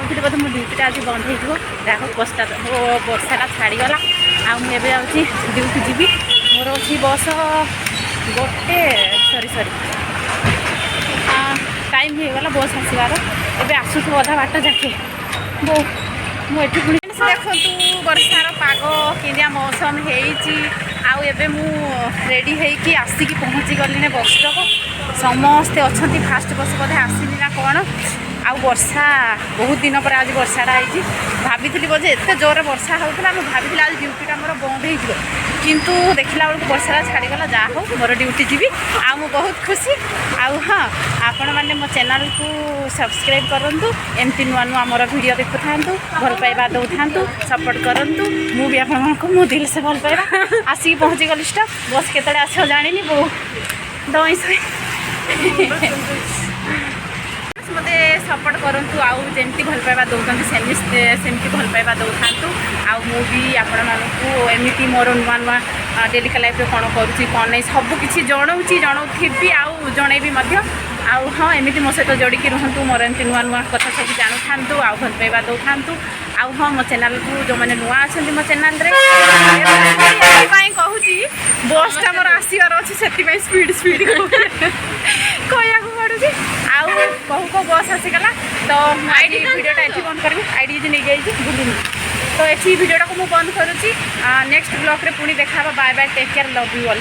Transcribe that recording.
भावी बोधे मो ड्यूटीटा आज बंद हो वर्षाटा छाड़गला आबे जाऊँगी ड्यूटी जी मोर अच्छी बस गोटे सरी टाइम होगला बस आसबार एवं आसुथु अधा बाट जाके बो मुझे पुणी देखु वर्षार पाग कि मौसम होबे मु रेडी होगी आसिकी पहुँची गली बस स्टॉप समस्ते अच्छा फास्ट बस बोधे आसनी ना कौन आ वर्षा बहुत दिन पर आज वर्षाटा आई भाभी बोझे एत जोर वर्षा होता भाभी आज ड्यूटीटा मोर बंद हो किंतु देखला बेलू वर्षा छाड़गला जहाँ हो मोर ड्यूटी जी आ बहुत खुशी आउ हाँ आपण मैंने मो चैनल को सब्सक्राइब करूँ एमती नुआ नुआ मोर वीडियो देखु था भल पाइबा दौ था सपोर्ट करूँ मुझे आपको दिल से भल पाइबा आसिक पहुँची गली स्टॉप बस केतटे आस जानी बो दई मते सपोर्ट करूँ आउ जमती भल पाइबा दौरान सेमती भल पाइबा दौ था आउ भी आपण मानू एमती मोर नुआ नुआ डेली लाइफ कौन करुँची कौन नहीं सबकि जनाऊी आउ जनइबी आउ हाँ एमती मो सहित जोड़िकी रुहतु मोर एमती नुआ नुआ कथा सब जानू था आउ भल पाइबा दौ था आउ हाँ मो चैनल को जो मैंने नुआ अच्छा मो चैनल कहूँ बसटा मोर आसबार अच्छी से स्पीड स्पीड कहया पड़ू आउ कहू को बस आसीगला तो वीडियोटा ये बंद करी आईडी जी नहीं गई भूलुनी तो ये वीडियोटा को मुझे बंद करुँची नेक्स्ट ब्लॉग रे पुणी देखा bye bye take care love you all.